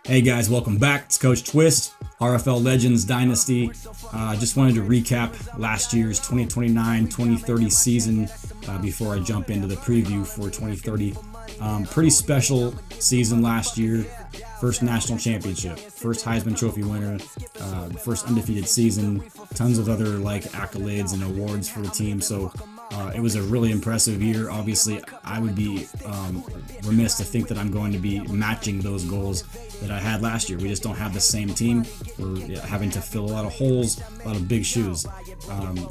Hey guys, welcome back. It's Coach Twist, RFL Legends Dynasty. Just wanted to recap last year's 2029-2030 season before I jump into the preview for 2030. Pretty special season last year. First national championship, first Heisman Trophy winner, first undefeated season, tons of other accolades and awards for the team. So it was a really impressive year. Obviously, I would be remiss to think that I'm going to be matching those goals that I had last year. We just don't have the same team. We're having to fill a lot of holes, a lot of big shoes.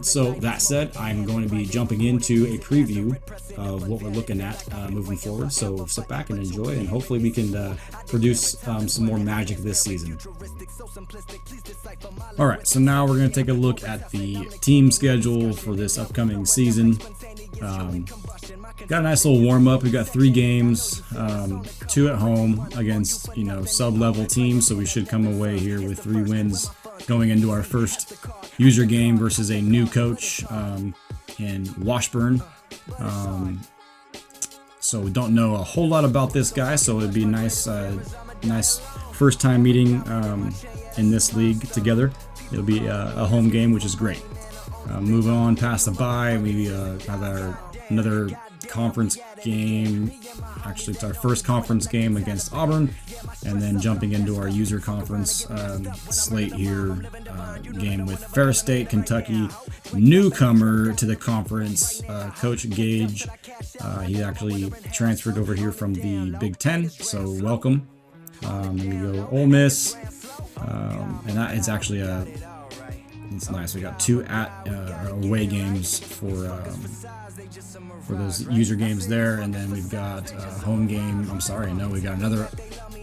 So that said, I'm going to be jumping into a preview of what we're looking at moving forward. So sit back and enjoy, and hopefully we can produce some more magic this season. All right, so now we're going to take a look at the team schedule for this upcoming season. Got a nice little warm up. We got 3 games, 2 at home against sub-level teams, so we should come away here with 3 wins going into our first user game versus a new coach in Washburn. So we don't know a whole lot about this guy, so it'd be nice first time meeting in this league together. It'll be a home game, which is great. Moving on past the bye, we have another conference game. Actually, it's our first conference game against Auburn, and then jumping into our user conference slate here, game with Ferris State, Kentucky, newcomer to the conference, Coach Gage. He actually transferred over here from the Big Ten, so welcome. We go Ole Miss, and that is actually it's nice. We got 2 away games for those user games there, and then we've got a home game. We got another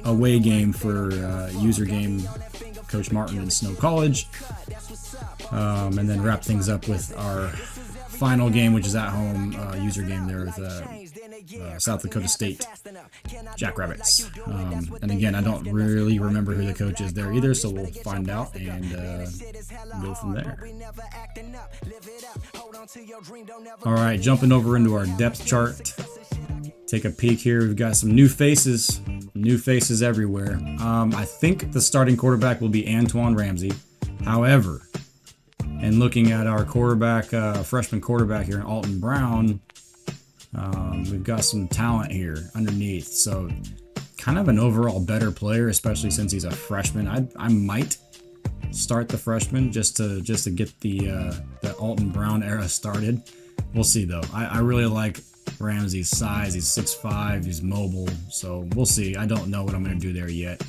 away game for user game, Coach Martin in Snow College, and then wrap things up with our final game, which is at home user game there with South Dakota State Jackrabbits. And again, I don't really remember who the coach is there either, so we'll find out and go from there. All right, jumping over into our depth chart. Take a peek here. We've got some new faces everywhere. I think the starting quarterback will be Antoine Ramsey. However, and looking at our freshman quarterback here in Alton Brown, we've got some talent here underneath. So kind of an overall better player, especially since he's a freshman. I might start the freshman just to get the Alton Brown era started. We'll see though. I really like Ramsey's size. He's 6'5", he's mobile, so we'll see. I don't know what I'm going to do there yet.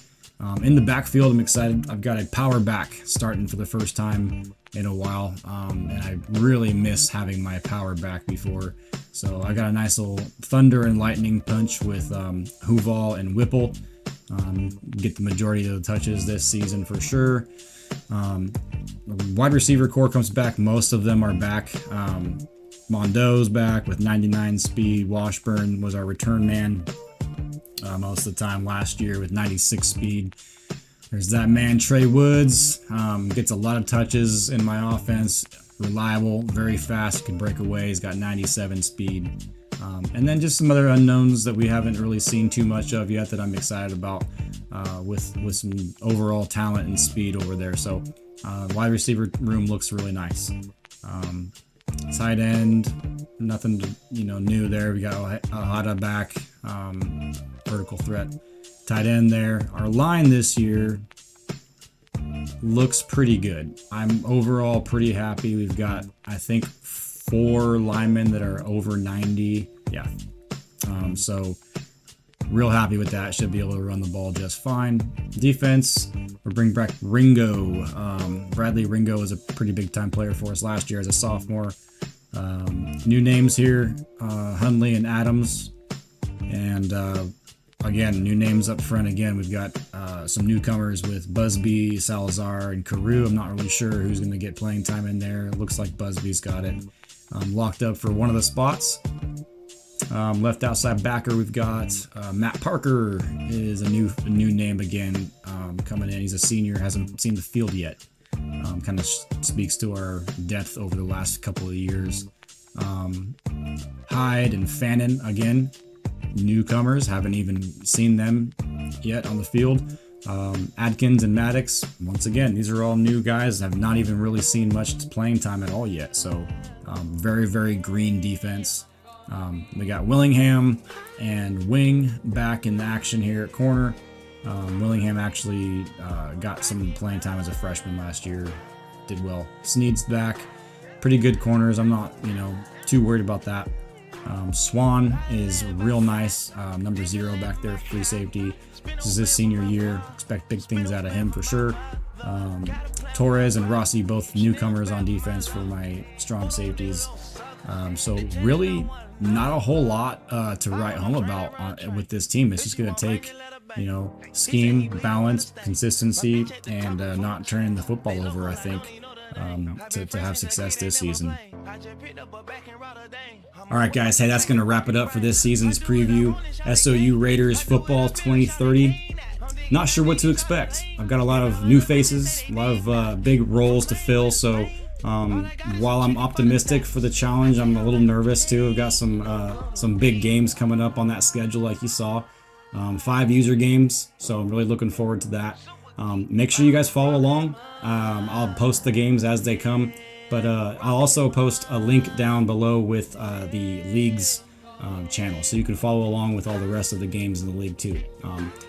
In the backfield, I'm excited. I've got a power back starting for the first time in a while, and I really miss having my power back before. So I got a nice little thunder and lightning punch with Huval and Whipple. Get the majority of the touches this season for sure. Wide receiver core comes back. Most of them are back. Mondo's back with 99 speed. Washburn was our return man most of the time last year with 96 speed. There's that man, Trey Woods. Gets a lot of touches in my offense. Reliable, very fast, can break away. He's got 97 speed. And then just some other unknowns that we haven't really seen too much of yet that I'm excited about with some overall talent and speed over there. So wide receiver room looks really nice. Tight end, nothing new there. We got Ohada back, vertical threat. Tight end there. Our line this year looks pretty good. I'm overall pretty happy. We've got, I think, 4 linemen that are over 90. Yeah. So real happy with that. Should be able to run the ball just fine. Defense, we're bringing back Ringo. Bradley Ringo was a pretty big time player for us last year as a sophomore. New names here, Hundley and Adams. And again, new names up front. Again, we've got some newcomers with Busby, Salazar, and Carew. I'm not really sure who's going to get playing time in there. It looks like Busby's got it locked up for one of the spots. Left outside backer, we've got Matt Parker is a new name again coming in. He's a senior, hasn't seen the field yet. Kind of speaks to our depth over the last couple of years. Hyde and Fannin, again, newcomers, haven't even seen them yet on the field. Adkins and Maddox, once again, these are all new guys. Have not even really seen much playing time at all yet. So very, very green defense. We got Willingham and Wing back in the action here at corner. Willingham actually got some playing time as a freshman last year. Did well. Sneed's back. Pretty good corners. I'm not, too worried about that. Swan is real nice. Number 0 back there, free safety. This is his senior year. Expect big things out of him for sure. Torres and Rossi, both newcomers on defense for my strong safeties. So really not a whole lot to write home about with this team. It's just going to take, scheme, balance, consistency, and not turning the football over, I think, to have success this season. All right, guys. Hey, that's going to wrap it up for this season's preview. SOU Raiders football 2030. Not sure what to expect. I've got a lot of new faces, a lot of big roles to fill. So while I'm optimistic for the challenge, I'm a little nervous too. I've got some big games coming up on that schedule, like you saw. 5 user games, so I'm really looking forward to that. Make sure you guys follow along. I'll post the games as they come, but I'll also post a link down below with the league's channel, so you can follow along with all the rest of the games in the league too.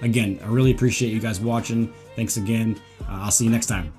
Again, I really appreciate you guys watching. Thanks again. I'll see you next time.